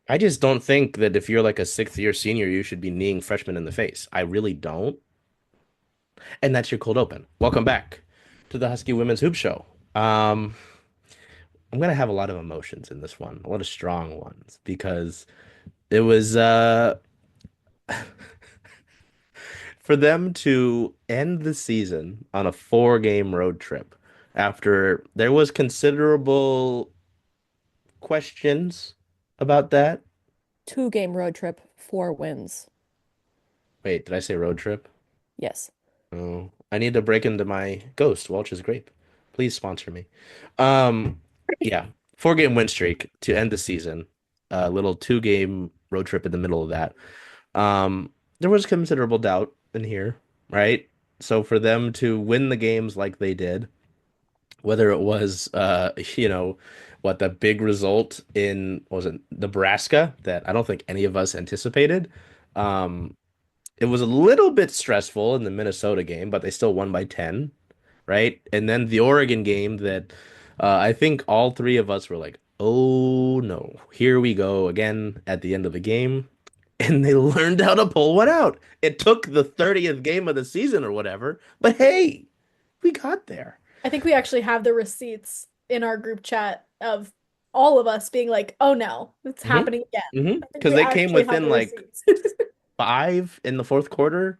I just don't think that if you're like a sixth year senior, you should be kneeing freshmen in the face. I really don't. And that's your cold open. Welcome back to the Husky Women's Hoop Show. Um, I'm gonna have a lot of emotions in this one, a lot of strong ones, because it was for them to end the season on a 4 game road trip after there was considerable questions about that. 2 game road trip, 4 wins. Wait, did I say road trip? Yes. Oh, I need to break into my Ghost Welch's Grape. Please sponsor me. Um, yeah, 4 game win streak to end the season. A little 2 game road trip in the middle of that. There was considerable doubt in here, right? So for them to win the games like they did, whether it was what the big result in was it Nebraska that I don't think any of us anticipated. Um, it was a little bit stressful in the Minnesota game, but they still won by 10, right? And then the Oregon game that I think all three of us were like, "Oh no, here we go again at the end of the game." And they learned how to pull one out. It took the 30th game of the season or whatever, but hey, we got there. I think we actually have the receipts in our group chat of all of us being like, "Oh no, it's hmm happening again." I think Because we they came actually have within the like receipts. 5 in the fourth quarter.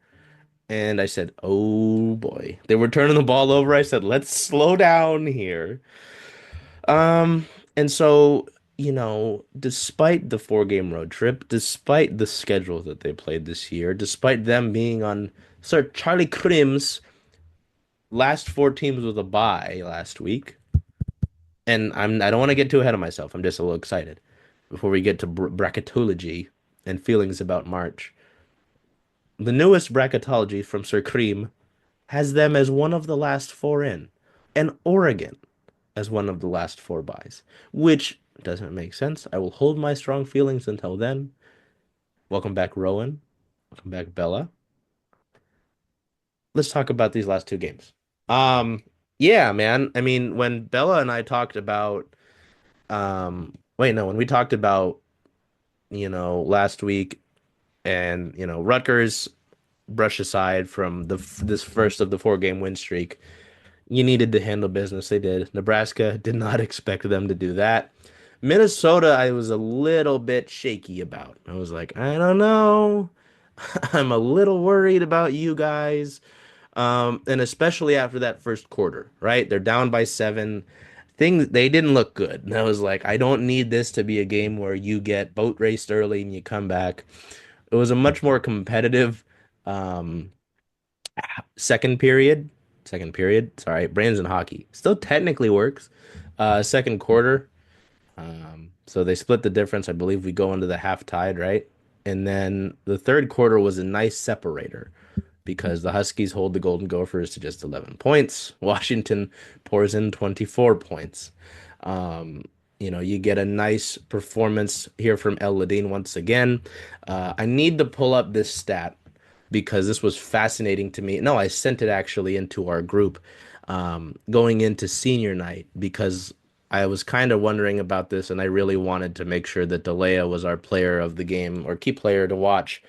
And I said, "Oh boy." They were turning the ball over. I said, "Let's slow down here." Um, and so, despite the 4 game road trip, despite the schedule that they played this year, despite them being on Sir Charlie Crim's last 4 teams with a bye last week, and I don't want to get too ahead of myself. I'm just a little excited before we get to bracketology and feelings about March. The newest bracketology from Sir Cream has them as one of the last 4 in, and Oregon as one of the last 4 buys, which doesn't make sense. I will hold my strong feelings until then. Welcome back, Rowan. Welcome back, Bella. Let's talk about these last 2 games. Um, yeah, man. I mean, when Bella and I talked about, wait, no, when we talked about, last week and, Rutgers brush aside from this first of the 4 game win streak. You needed to handle business. They did. Nebraska did not expect them to do that. Minnesota, I was a little bit shaky about. I was like, I don't know. I'm a little worried about you guys. And especially after that first quarter, right? They're down by 7. Things they didn't look good. And I was like, I don't need this to be a game where you get boat raced early and you come back. It was a much more competitive um second period. Second period. Sorry, brains and hockey. Still technically works. Second quarter. So they split the difference. I believe we go into the half tied, right? And then the third quarter was a nice separator because the Huskies hold the Golden Gophers to just 11 points. Washington pours in 24 points. Um, you get a nice performance here from El Ladin once again. I need to pull up this stat because this was fascinating to me. No, I sent it actually into our group going into senior night because I was kind of wondering about this and I really wanted to make sure that Delia was our player of the game or key player to watch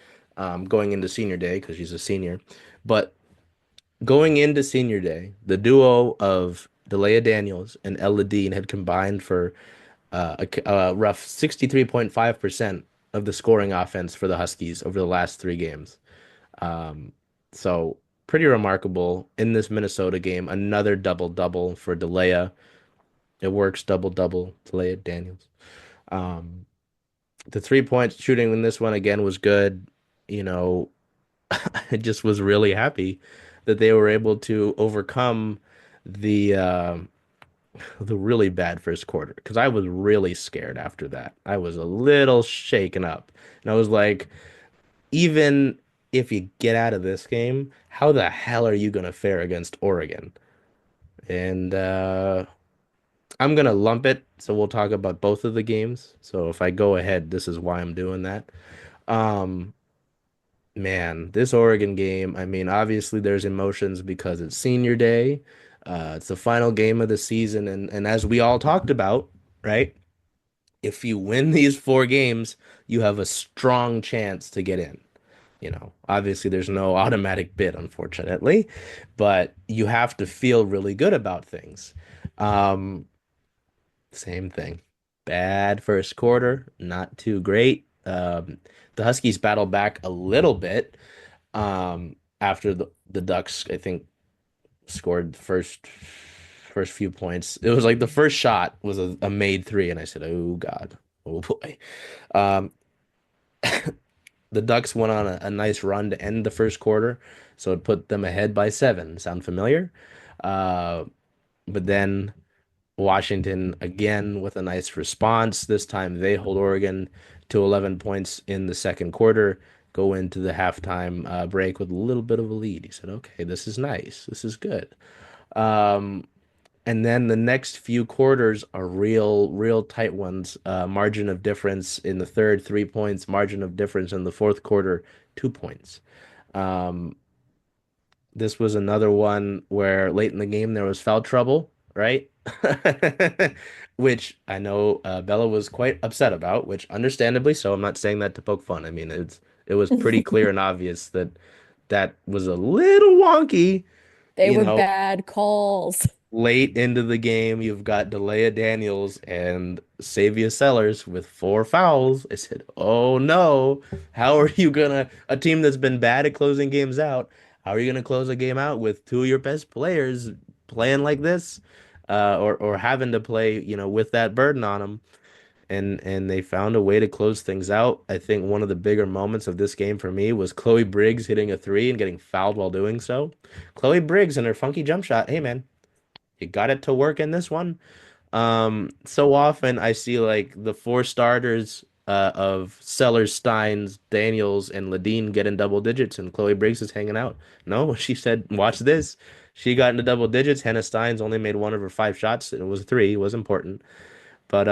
going into senior day because she's a senior. But going into senior day, the duo of Delia Daniels and Ella Dean had combined for a rough 63.5% of the scoring offense for the Huskies over the last 3 games. Um, so pretty remarkable in this Minnesota game. Another double double for Delia. It works double double. Delia Daniels. Um, the 3 point shooting in this one again was good. You know, I just was really happy that they were able to overcome the the really bad first quarter because I was really scared after that. I was a little shaken up, and I was like, even if you get out of this game, how the hell are you gonna fare against Oregon? And I'm gonna lump it, so we'll talk about both of the games. So if I go ahead, this is why I'm doing that. Um, Man, this Oregon game, I mean, obviously there's emotions because it's senior day. It's the final game of the season, and as we all talked about, right? if you win these four games, you have a strong chance to get in. Obviously there's no automatic bid, unfortunately, but you have to feel really good about things. Um, Same thing. Bad first quarter, not too great. The Huskies battled back a little bit after the Ducks, I think, scored the first few points. It was like the first shot was a made three, and I said, "Oh God, oh boy." Um, the Ducks went on a nice run to end the first quarter, so it put them ahead by 7. Sound familiar? Uh, but then Washington again with a nice response. This time they hold Oregon to 11 points in the second quarter, go into the halftime break with a little bit of a lead. He said, "Okay, this is nice. This is good." Um, and then the next few quarters are real tight ones. Margin of difference in the third, 3 points. Margin of difference in the fourth quarter, 2 points. Um, this was another one where late in the game there was foul trouble, right? Which I know Bella was quite upset about, which understandably so. I'm not saying that to poke fun. I mean, it was pretty clear and obvious that that was a little wonky, They you were know, bad calls. late into the game, you've got Delia Daniels and Savia Sellers with 4 fouls. I said, "Oh no, how are you gonna, a team that's been bad at closing games out, how are you gonna close a game out with two of your best players playing like this, or having to play, with that burden on them?" And they found a way to close things out. I think one of the bigger moments of this game for me was Chloe Briggs hitting a three and getting fouled while doing so. Chloe Briggs and her funky jump shot. Hey man, you got it to work in this one. So often I see like the four starters of Sellers, Steins, Daniels, and Ladine get in double digits, and Chloe Briggs is hanging out. No, she said, "Watch this." She got into double digits. Hannah Steins only made one of her 5 shots, and it was three. It was important, but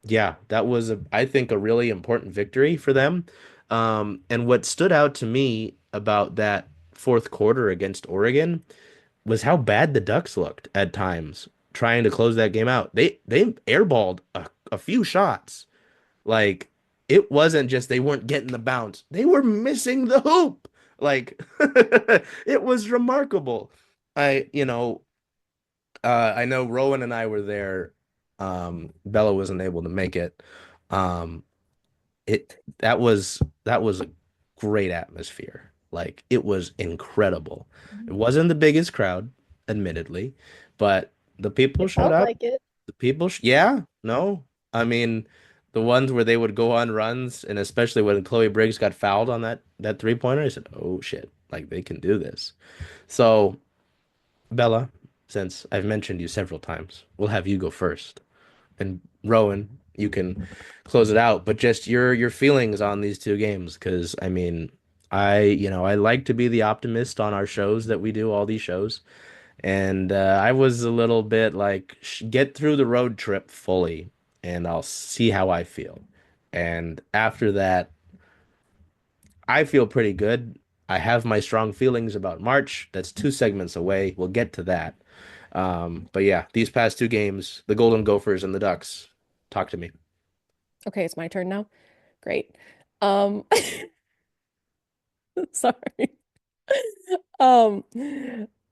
yeah, that was I think a really important victory for them. And what stood out to me about that fourth quarter against Oregon was how bad the Ducks looked at times trying to close that game out. They airballed a few shots. Like it wasn't just they weren't getting the bounce. They were missing the hoop. Like it was remarkable. I know Rowan and I were there. Bella wasn't able to make it. Um, that was a great atmosphere. Like it was incredible. It wasn't the biggest crowd, admittedly, but the people It showed felt up. like it. The people, yeah, no, I mean, the ones where they would go on runs, and especially when Chloe Briggs got fouled on that 3-pointer, I said, "Oh shit, like they can do this." So, Bella, since I've mentioned you several times, we'll have you go first, and Rowan, you can close it out. But just your feelings on these two games, because I mean, I like to be the optimist on our shows that we do, all these shows, and I was a little bit like, get through the road trip fully, and I'll see how I feel. And after that, I feel pretty good. I have my strong feelings about March. That's 2 segments away. We'll get to that. But yeah, these past 2 games, the Golden Gophers and the Ducks. Talk to me. Okay, it's my turn now. Great. Um, sorry. Um,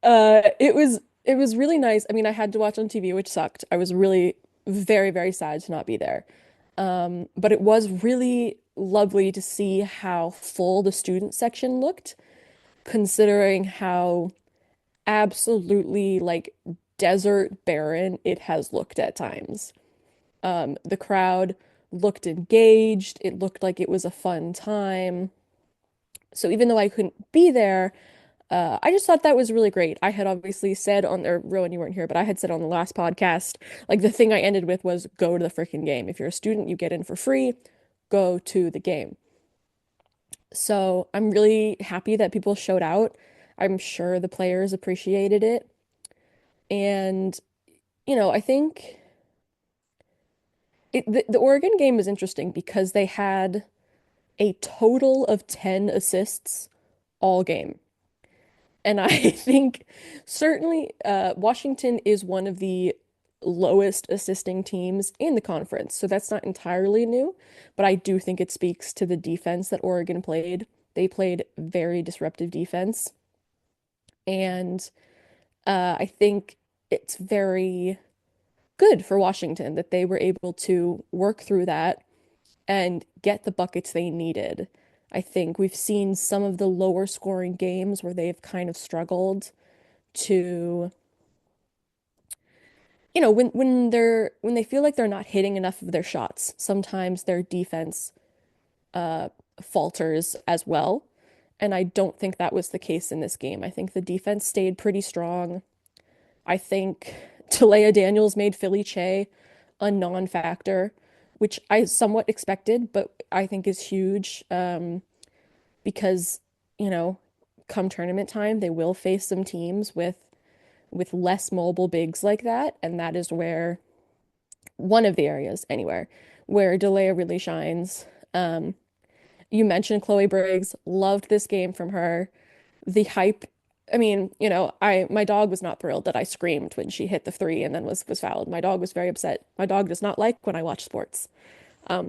it was really nice. I mean, I had to watch on TV, which sucked. I was really very, very sad to not be there. But it was really lovely to see how full the student section looked, considering how absolutely like desert barren it has looked at times. The crowd looked engaged. It looked like it was a fun time. So even though I couldn't be there, I just thought that was really great. I had obviously said on, or Rowan, you weren't here, but I had said on the last podcast, like the thing I ended with was go to the freaking game. If you're a student, you get in for free, go to the game. So I'm really happy that people showed out. I'm sure the players appreciated it. And, I think the Oregon game was interesting because they had a total of 10 assists all game. And I think certainly Washington is one of the lowest assisting teams in the conference. So that's not entirely new, but I do think it speaks to the defense that Oregon played. They played very disruptive defense. And I think it's very good for Washington that they were able to work through that and get the buckets they needed. I think we've seen some of the lower scoring games where they've kind of struggled to, when they feel like they're not hitting enough of their shots, sometimes their defense uh falters as well. And I don't think that was the case in this game. I think the defense stayed pretty strong. I think Talea Daniels made Philly Che a non-factor, which I somewhat expected, but I think is huge because, you know, come tournament time, they will face some teams with less mobile bigs like that, and that is where one of the areas anywhere where Delea really shines. You mentioned Chloe Briggs, loved this game from her. The hype, I mean, I my dog was not thrilled that I screamed when she hit the three and then was fouled. My dog was very upset. My dog does not like when I watch sports,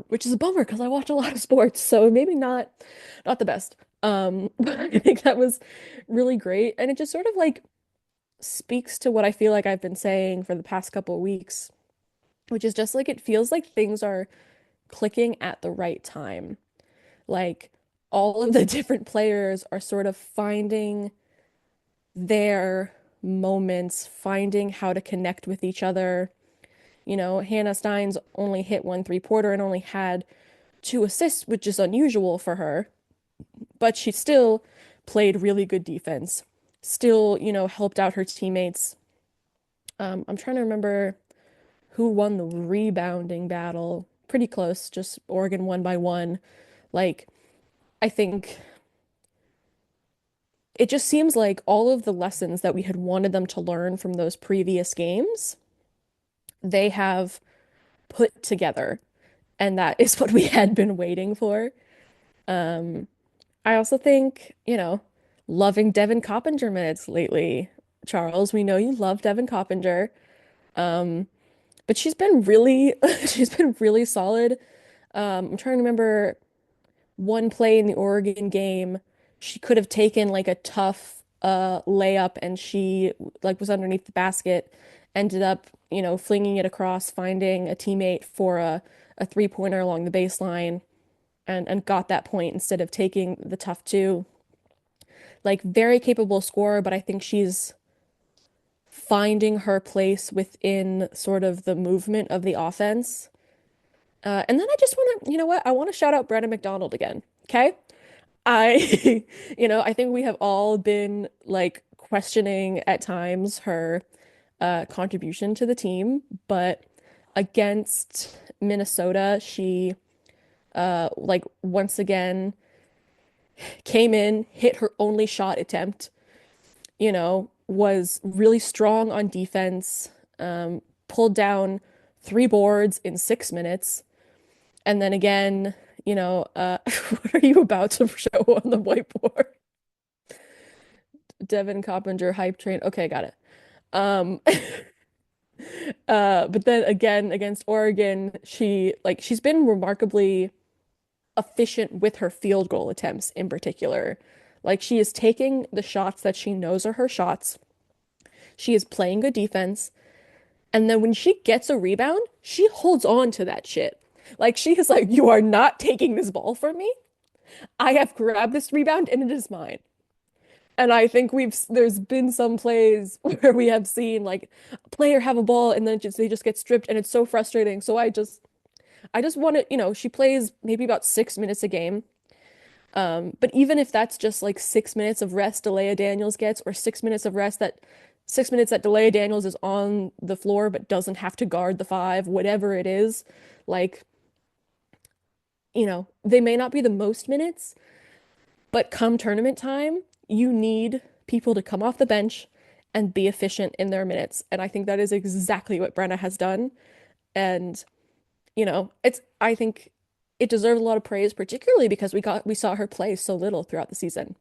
which is a bummer because I watch a lot of sports, so maybe not the best. But I think that was really great, and it just sort of like speaks to what I feel like I've been saying for the past couple of weeks, which is just like it feels like things are clicking at the right time. Like all of the different players are sort of finding their moments, finding how to connect with each other. Hannah Stein's only hit one three-pointer and only had two assists, which is unusual for her, but she still played really good defense, still, helped out her teammates. I'm trying to remember who won the rebounding battle. Pretty close, just Oregon won by one. Like, I think it just seems like all of the lessons that we had wanted them to learn from those previous games, they have put together. And that is what we had been waiting for. Um, I also think, loving Devin Coppinger minutes lately. Charles, we know you love Devin Coppinger. Um, but she's been really she's been really solid. I'm trying to remember one play in the Oregon game. She could have taken like a tough layup and she like was underneath the basket, ended up, flinging it across, finding a teammate for a three-pointer along the baseline and got that point instead of taking the tough two. Like very capable scorer, but I think she's finding her place within sort of the movement of the offense. And then I just want to, you know what? I want to shout out Brenna McDonald again. Okay. I, I think we have all been like questioning at times her contribution to the team, but against Minnesota, she like once again came in, hit her only shot attempt, was really strong on defense, pulled down three boards in 6 minutes. And then again, what are you about to show on the whiteboard? Devin Coppinger hype train. Okay, got it. Um, but then again against Oregon, she's been remarkably efficient with her field goal attempts in particular. Like she is taking the shots that she knows are her shots. She is playing good defense. And then when she gets a rebound, she holds on to that shit. Like she is like, you are not taking this ball from me. I have grabbed this rebound and it is mine. And I think there's been some plays where we have seen like a player have a ball and then they just get stripped and it's so frustrating. So I just want to, she plays maybe about 6 minutes a game. But even if that's just like 6 minutes of rest Delea Daniels gets, or 6 minutes of rest 6 minutes that Delea Daniels is on the floor but doesn't have to guard the five, whatever it is, like, they may not be the most minutes, but come tournament time, you need people to come off the bench and be efficient in their minutes. And I think that is exactly what Brenna has done. And, I think it deserves a lot of praise, particularly because we saw her play so little throughout the season.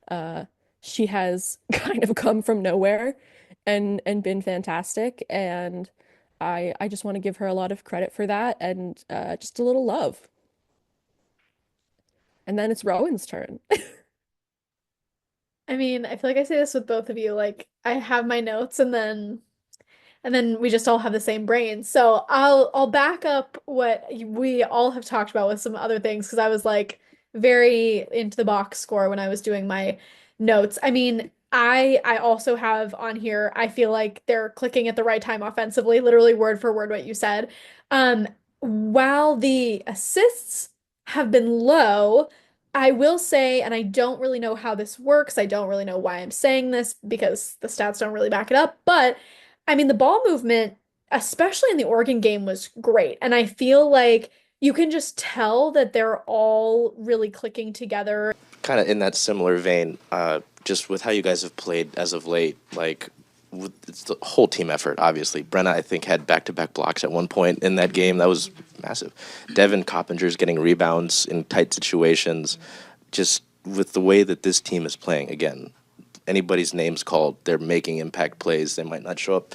Uh, she has kind of come from nowhere and been fantastic. And I just want to give her a lot of credit for that and just a little love. And then it's Rowan's turn. I mean, I feel like I say this with both of you. Like, I have my notes and then we just all have the same brain. So I'll back up what we all have talked about with some other things because I was like very into the box score when I was doing my notes. I mean, I also have on here, I feel like they're clicking at the right time offensively, literally word for word what you said. Um, while the assists have been low, I will say, and I don't really know how this works. I don't really know why I'm saying this because the stats don't really back it up, but I mean, the ball movement, especially in the Oregon game, was great. And I feel like you can just tell that they're all really clicking together. Kind of in that similar vein, just with how you guys have played as of late, like it's the whole team effort, obviously. Brenna, I think, had back-to-back blocks at one point in that game. That was massive. Devin Coppinger's getting rebounds in tight situations. Just with the way that this team is playing, again, anybody's name's called, they're making impact plays. They might not show up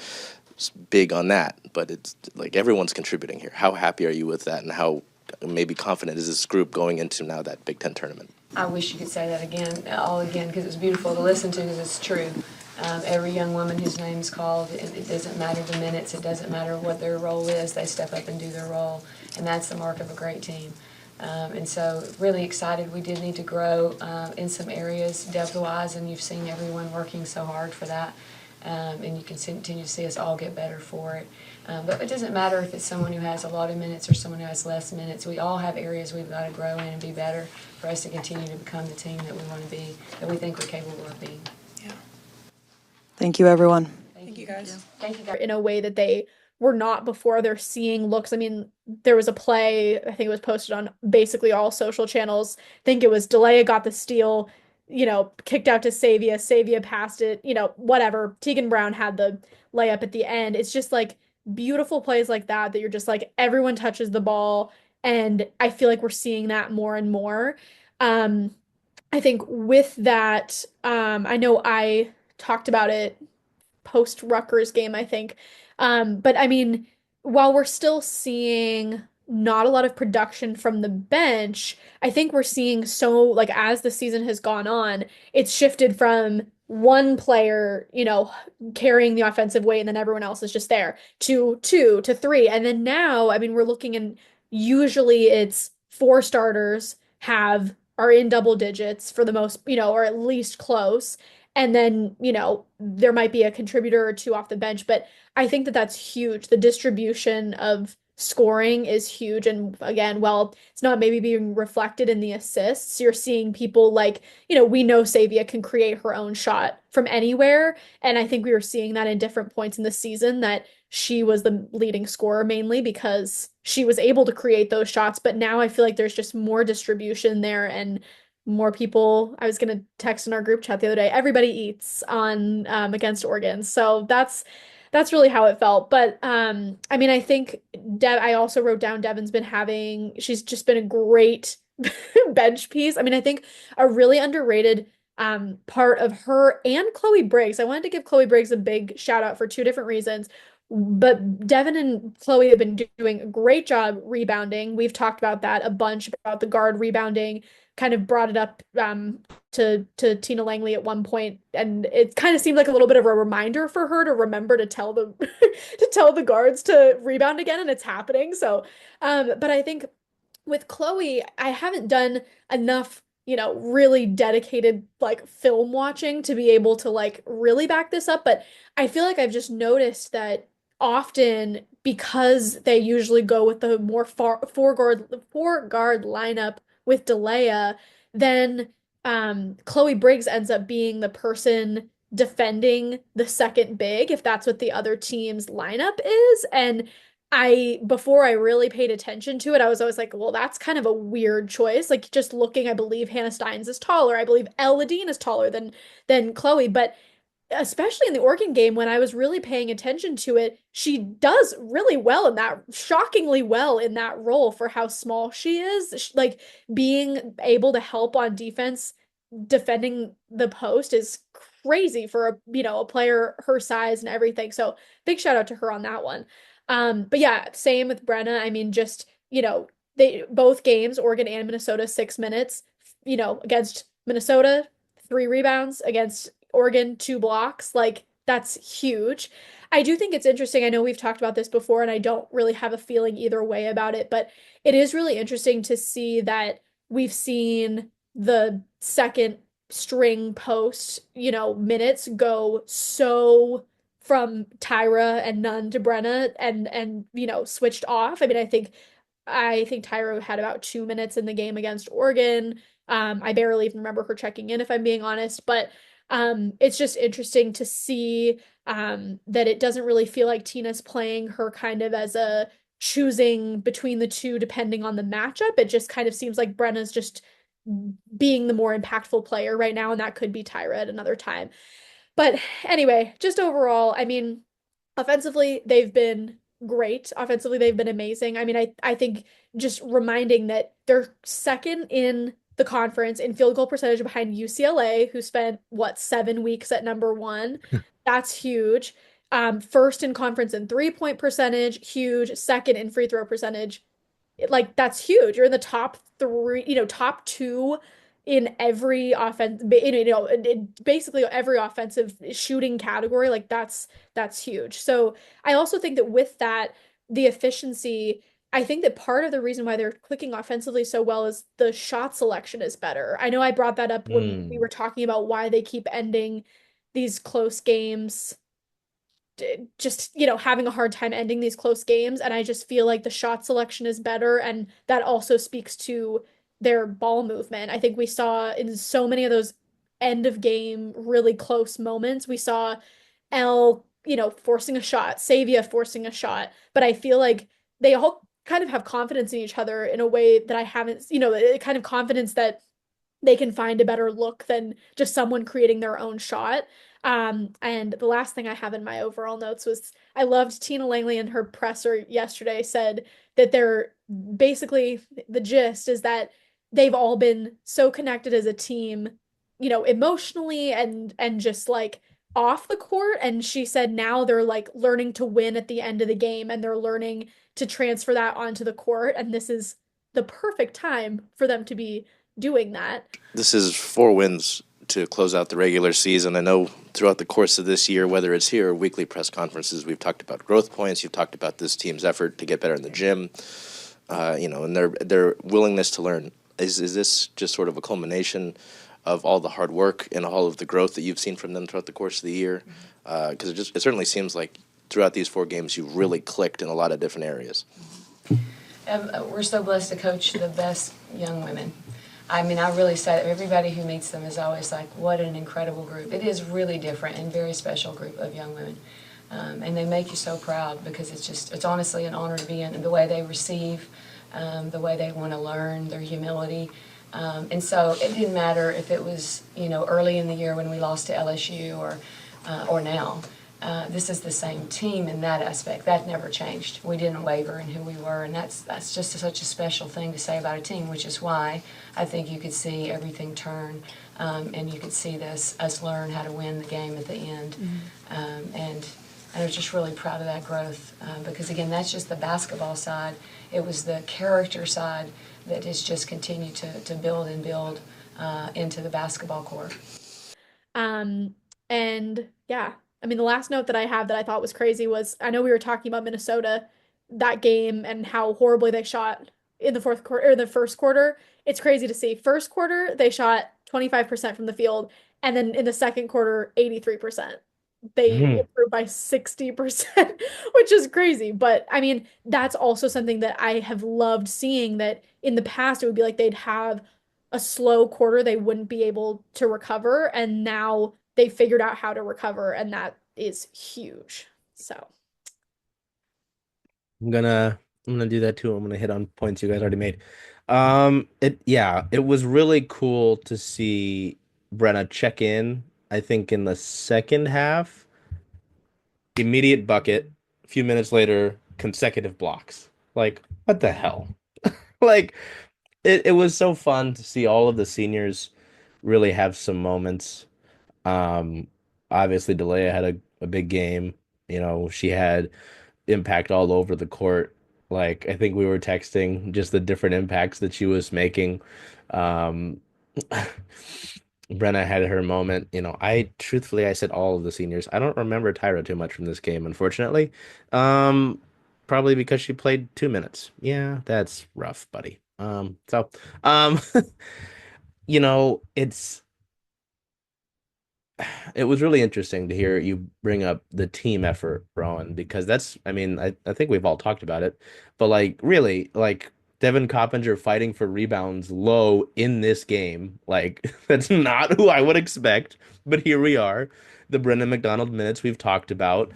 big on that, but it's like everyone's contributing here. How happy are you with that, and how maybe confident is this group going into now that Big Ten tournament? I wish you could say that again, all again, because it's beautiful to listen to, because it's true. Every young woman whose name's called, it doesn't matter the minutes, it doesn't matter what their role is, they step up and do their role, and that's the mark of a great team. And so really excited. We did need to grow in some areas depth-wise, and you've seen everyone working so hard for that. And you can continue to see us all get better for it. But it doesn't matter if it's someone who has a lot of minutes or someone who has less minutes. We all have areas we've got to grow in and be better for us to continue to become the team that we want to be, that we think we're capable of being. Yeah. Thank you, everyone. Thank you, guys. Thank you, guys. In a way that they were not before. They're seeing looks. I mean, there was a play, I think it was posted on basically all social channels. I think it was Delia got the steal, kicked out to Savia. Savia passed it, whatever. Tegan Brown had the layup at the end. It's just like beautiful plays like that you're just like everyone touches the ball. And I feel like we're seeing that more and more. I think with that, I know I talked about it post Rutgers game, I think. But I mean, while we're still seeing not a lot of production from the bench, I think we're seeing like as the season has gone on, it's shifted from one player, carrying the offensive weight and then everyone else is just there to two to three. And then now, I mean, we're looking and usually it's four starters are in double digits for the most, or at least close. And then, there might be a contributor or two off the bench, but I think that that's huge. The distribution of scoring is huge. And again, well, it's not maybe being reflected in the assists. You're seeing people like, we know Savia can create her own shot from anywhere. And I think we were seeing that in different points in the season that she was the leading scorer mainly because she was able to create those shots. But now I feel like there's just more distribution there and more people. I was gonna text in our group chat the other day. Everybody eats on against Oregon, so that's really how it felt. But I mean, I think I also wrote down she's just been a great bench piece. I mean, I think a really underrated part of her and Chloe Briggs. I wanted to give Chloe Briggs a big shout out for two different reasons. But Devin and Chloe have been doing a great job rebounding. We've talked about that a bunch about the guard rebounding, kind of brought it up to Tina Langley at one point, and it kind of seemed like a little bit of a reminder for her to remember to tell the to tell the guards to rebound again, and it's happening. So, but I think with Chloe, I haven't done enough, really dedicated like film watching to be able to like really back this up. But I feel like I've just noticed that often because they usually go with the more four guard lineup with Delia, then Chloe Briggs ends up being the person defending the second big if that's what the other team's lineup is. And before I really paid attention to it, I was always like, well, that's kind of a weird choice. Like just looking, I believe Hannah Steins is taller. I believe Elle Ladine is taller than Chloe, but especially in the Oregon game, when I was really paying attention to it, she does really well in that, shockingly well in that role for how small she is. Like being able to help on defense defending the post is crazy for a player her size and everything. So big shout out to her on that one. But yeah, same with Brenna. I mean, just, they both games, Oregon and Minnesota, 6 minutes, against Minnesota, 3 rebounds, against Oregon, 2 blocks. Like, that's huge. I do think it's interesting. I know we've talked about this before, and I don't really have a feeling either way about it, but it is really interesting to see that we've seen the second string post, minutes go so from Tyra and none to Brenna and switched off. I mean, I think Tyra had about 2 minutes in the game against Oregon. I barely even remember her checking in, if I'm being honest, but it's just interesting to see that it doesn't really feel like Tina's playing her kind of as a choosing between the two depending on the matchup. It just kind of seems like Brenna's just being the more impactful player right now, and that could be Tyra at another time. But anyway, just overall, I mean, offensively, they've been great. Offensively, they've been amazing. I mean, I think just reminding that they're second in the conference in field goal percentage behind UCLA, who spent what, 7 weeks at number one. That's huge. First in conference in 3-point percentage, huge. Second in free throw percentage, like that's huge. You're in the top three, top two in every offense, in basically every offensive shooting category. Like that's huge. So I also think that with that, the efficiency, I think that part of the reason why they're clicking offensively so well is the shot selection is better. I know I brought that up when we were talking about why they keep ending these close games, just having a hard time ending these close games, and I just feel like the shot selection is better, and that also speaks to their ball movement. I think we saw in so many of those end of game really close moments, we saw L, forcing a shot, Savia forcing a shot, but I feel like they all kind of have confidence in each other in a way that I haven't, kind of confidence that they can find a better look than just someone creating their own shot. And the last thing I have in my overall notes was I loved Tina Langley in her presser yesterday said that they're basically, the gist is that they've all been so connected as a team, emotionally and just like off the court. And she said now they're like learning to win at the end of the game, and they're learning to transfer that onto the court. And this is the perfect time for them to be doing that. This is 4 wins to close out the regular season. I know throughout the course of this year, whether it's here or weekly press conferences, we've talked about growth points. You've talked about this team's effort to get better in the gym, and their willingness to learn. Is this just sort of a culmination of all the hard work and all of the growth that you've seen from them throughout the course of the year? Because it certainly seems like throughout these 4 games, you've really clicked in a lot of different areas. We're so blessed to coach the best young women. I mean, I really say that everybody who meets them is always like, what an incredible group. It is really different and very special group of young women. And they make you so proud because it's honestly an honor to be in the way they receive, the way they want to learn, their humility. And so it didn't matter if it was, early in the year when we lost to LSU or now. This is the same team in that aspect. That never changed. We didn't waver in who we were, and that's just such a special thing to say about a team, which is why I think you could see everything turn, and you could see us learn how to win the game at the end. And I was just really proud of that growth because, again, that's just the basketball side. It was the character side that has just continued to build and build into the basketball court. And yeah, I mean, the last note that I have that I thought was crazy was I know we were talking about Minnesota, that game, and how horribly they shot in the fourth quarter or the first quarter. It's crazy to see. First quarter, they shot 25% from the field, and then in the second quarter, 83%. They improved by 60%, which is crazy. But I mean, that's also something that I have loved seeing, that in the past it would be like they'd have a slow quarter, they wouldn't be able to recover, and now they figured out how to recover, and that is huge. So I'm gonna do that too. I'm gonna hit on points you guys already made. It was really cool to see Brenna check in, I think in the second half, immediate bucket, a few minutes later, consecutive blocks. Like, what the hell? Like it was so fun to see all of the seniors really have some moments. Um, Obviously, Delia had a big game. You know, she had impact all over the court. Like, I think we were texting just the different impacts that she was making. Um, Brenna had her moment. You know, I said all of the seniors. I don't remember Tyra too much from this game, unfortunately. Um, Probably because she played 2 minutes. Yeah, that's rough, buddy. Um, you know, it was really interesting to hear you bring up the team effort, Rowan, because I mean, I think we've all talked about it, but like, really, like, Devin Coppinger fighting for rebounds low in this game, like, that's not who I would expect, but here we are. The Brendan McDonald minutes we've talked about.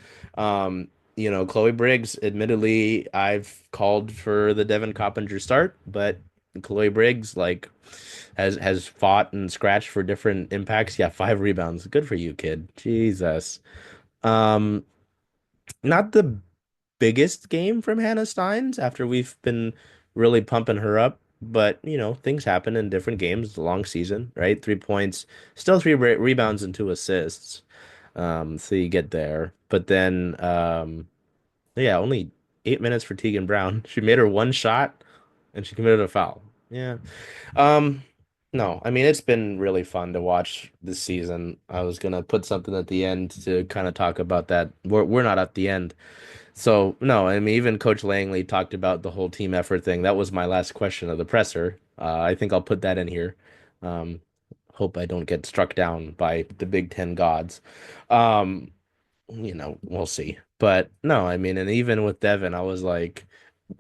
You know, Chloe Briggs, admittedly, I've called for the Devin Coppinger start, but Chloe Briggs, like, has fought and scratched for different impacts. Yeah, 5 rebounds. Good for you, kid. Jesus. Um, Not the biggest game from Hannah Steins after we've been really pumping her up, but you know, things happen in different games. It's a long season, right? 3 points, still three rebounds and 2 assists. So you get there, but then yeah, only 8 minutes for Tegan Brown. She made her one shot and she committed a foul. Yeah. Um, no, I mean it's been really fun to watch this season. I was gonna put something at the end to kind of talk about that. We're not at the end. So no, I mean even Coach Langley talked about the whole team effort thing. That was my last question of the presser. I think I'll put that in here. Um, Hope I don't get struck down by the Big Ten gods. Um, you know, we'll see. But no, I mean, and even with Devin, I was like,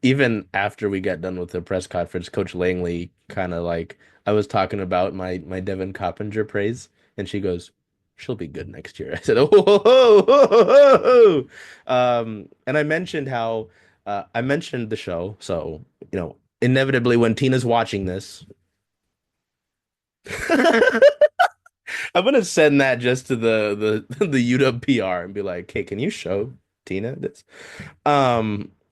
even after we got done with the press conference, Coach Langley kind of like I was talking about my Devin Coppinger praise, and she goes, "She'll be good next year." I said, "Oh, ho, ho, ho, ho, ho." And I mentioned how I mentioned the show, so you know, inevitably when Tina's watching this, I'm gonna send that just to the UW PR and be like, "Hey, can you show Tina this?"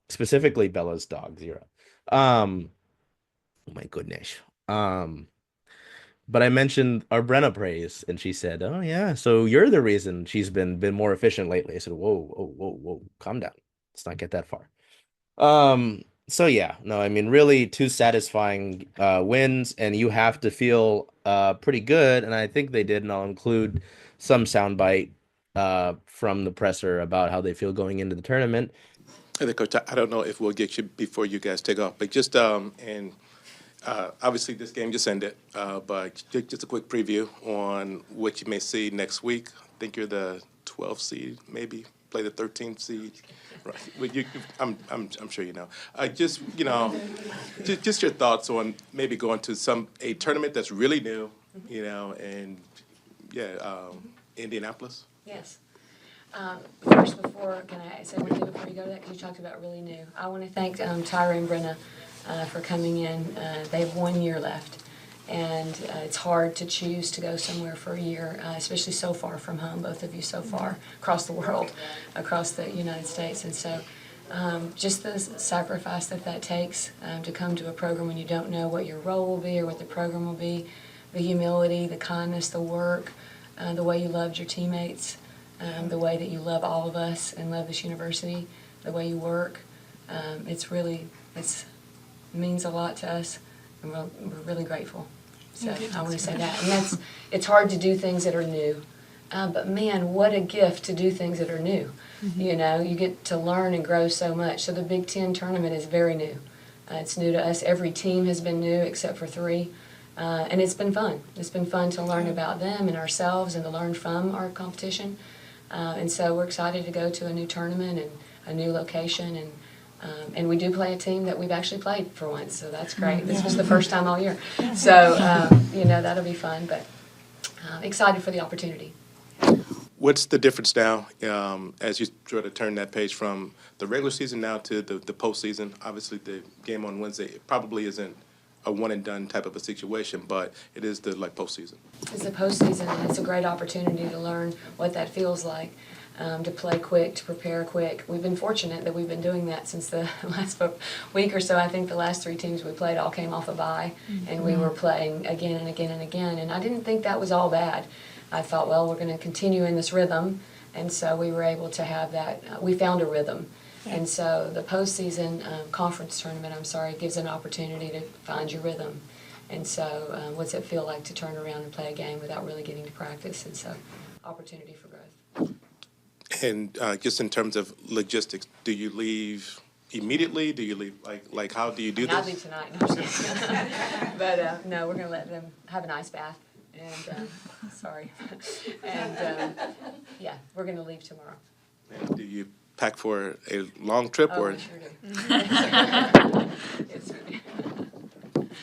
Specifically Bella's dog, Zero. Um, oh my goodness. Um, but I mentioned our Brenna praise, and she said, "Oh yeah, so you're the reason she's been more efficient lately." I said, "Whoa, whoa, whoa, whoa, calm down. Let's not get that far." So yeah, no, I mean really two satisfying wins, and you have to feel pretty good, and I think they did, and I'll include some soundbite from the presser about how they feel going into the tournament. I think, Coach, I don't know if we'll get you before you guys take off, but just and obviously this game just ended, but just a quick preview on what you may see next week. I think you're the 12th seed, maybe play the 13th seed. Right. Well, I'm sure you know. Just you know, just your thoughts on maybe going to a tournament that's really new, you know, and yeah, Indianapolis. Yes. First, can I say one thing before you go to that? Because you talked about really new. I want to thank Tyra and Brenna for coming in. They have 1 year left, and it's hard to choose to go somewhere for a year, especially so far from home, both of you so far across the world, across the United States. And so just the sacrifice that takes to come to a program when you don't know what your role will be or what the program will be, the humility, the kindness, the work, the way you loved your teammates, the way that you love all of us and love this university, the way you work. It means a lot to us, and we're really grateful. So I want to say that. And it's hard to do things that are new, but man, what a gift to do things that are new. Mm-hmm. You know, you get to learn and grow so much. So the Big Ten tournament is very new. It's new to us. Every team has been new except for 3. And it's been fun. It's been fun to learn about them and ourselves and to learn from our competition. And so we're excited to go to a new tournament and a new location, and we do play a team that we've actually played for once, so that's great. This was the first time all year, so you know, that'll be fun. But excited for the opportunity. What's the difference now as you try to turn that page from the regular season now to the postseason? Obviously, the game on Wednesday it probably isn't a one and done type of a situation, but it is the postseason. It's the postseason, and it's a great opportunity to learn what that feels like. to play quick, to prepare quick. We've been fortunate that we've been doing that since the last week or so. I think the last 3 teams we played all came off a bye, and we were playing again and again and again, and I didn't think that was all bad. I thought, well, we're going to continue in this rhythm, and so we were able to have that. We found a rhythm. And so the postseason conference tournament, gives an opportunity to find your rhythm. And so what's it feel like to turn around and play a game without really getting to practice? And so opportunity for growth. And just in terms of logistics, do you leave immediately? Do you leave, like how do you do this? I'll leave tonight. No, I'm just kidding. But no, we're going to let them have an ice bath. And and yeah, we're going to leave tomorrow. And do you pack for a long trip? Oh, or we sure do. Yes, we do.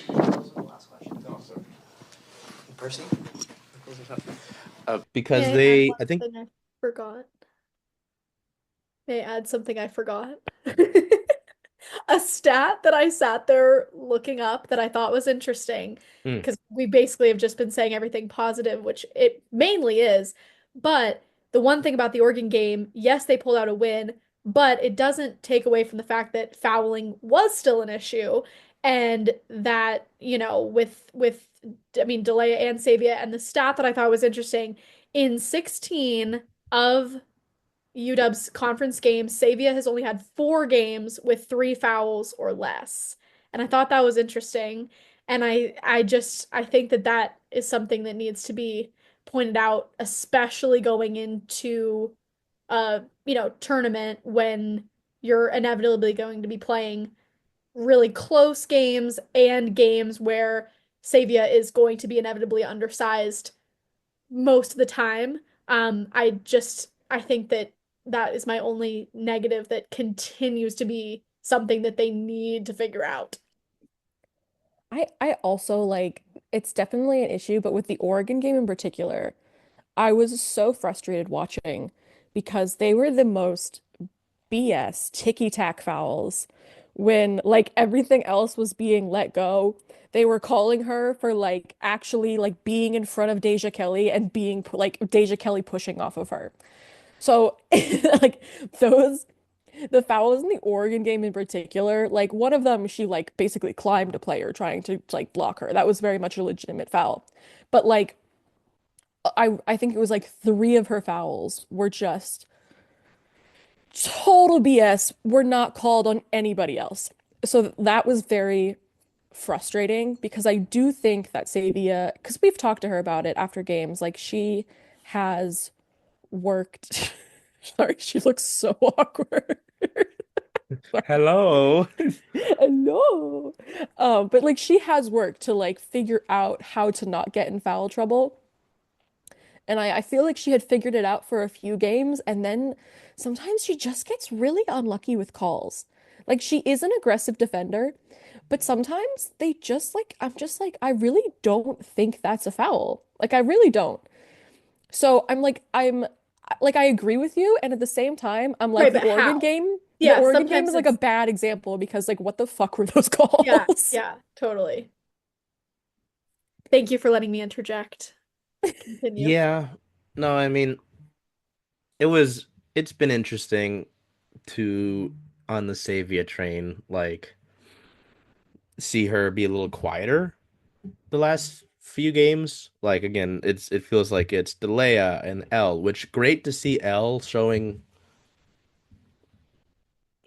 Those are the last questions. No, sir. Percy? Because May I they, add I think, one thing I forgot. May I add something I forgot? A stat that I sat there looking up that I thought was interesting, Mm. because we basically have just been saying everything positive, which it mainly is. But the one thing about the Oregon game, yes, they pulled out a win, but it doesn't take away from the fact that fouling was still an issue, and that, with I mean, Delia and Savia, and the stat that I thought was interesting, in 16 of UW's conference games, Savia has only had 4 games with 3 fouls or less. And I thought that was interesting. And I think that is something that needs to be pointed out, especially going into tournament when you're inevitably going to be playing really close games and games where Savia is going to be inevitably undersized most of the time. I think that is my only negative, that continues to be something that they need to figure out. I also like it's definitely an issue, but with the Oregon game in particular, I was so frustrated watching because they were the most BS ticky-tack fouls when like everything else was being let go. They were calling her for like actually like being in front of Deja Kelly and being like Deja Kelly pushing off of her. So like those the fouls in the Oregon game in particular, like one of them, she like basically climbed a player trying to like block her. That was very much a legitimate foul. But like I think it was like 3 of her fouls were just total BS, were not called on anybody else. So that was very frustrating because I do think that Savia, because we've talked to her about it after games, like she has worked. Sorry, she looks so awkward. hello. Hello. But like she has worked to like figure out how to not get in foul trouble. And I feel like she had figured it out for a few games, and then sometimes she just gets really unlucky with calls. Like she is an aggressive defender, but sometimes they just like, I'm just like, I really don't think that's a foul. Like I really don't. So I'm like I agree with you, and at the same time, I'm like Right, the but Oregon how? game, the Yeah, Oregon game sometimes is like a it's bad example because like what the fuck were those yeah, calls? yeah, totally. Thank you for letting me interject. Continue. Yeah. No, I mean, it was, it's been interesting to, on the Savia train, like, see her be a little quieter the last few games. Like, again, it feels like it's Delea and L, which great to see L showing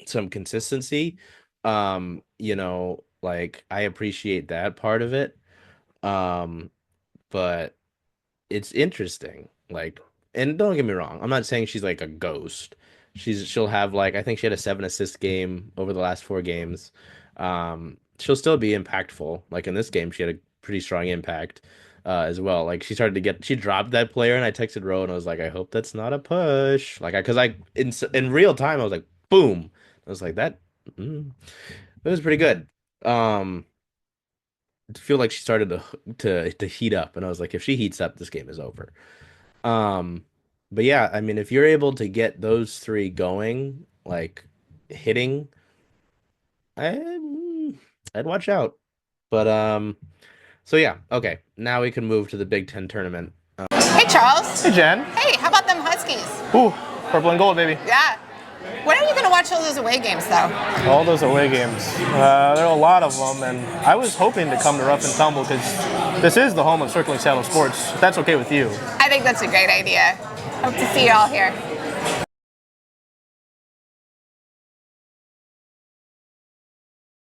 some consistency. Like I appreciate that part of it. Um, but it's interesting. Like, and don't get me wrong, I'm not saying she's like a ghost. She'll have like, I think she had a 7 assist game over the last 4 games. She'll still be impactful. Like in this game, she had a pretty strong impact as well. Like she dropped that player, and I texted Ro and I was like, I hope that's not a push. Like, because in real time I was like, boom. I was like that. Mm, it was pretty good. Um, I feel like she started to heat up, and I was like, if she heats up, this game is over. Um, but yeah, I mean, if you're able to get those 3 going, like hitting, I, I'd watch out. But so yeah, okay. Now we can move to the Big Ten tournament. Hey, Charles. Hey, Jen. Hey, how about them Huskies? Ooh, Purple and gold, baby. Yeah. When are you going to watch all those away games, though? All those away games. There are a lot of them, and I was hoping to come to Rough and Tumble because this is the home of Circling Saddle Sports. If that's okay with you. I think that's a great idea. Hope to see you all here.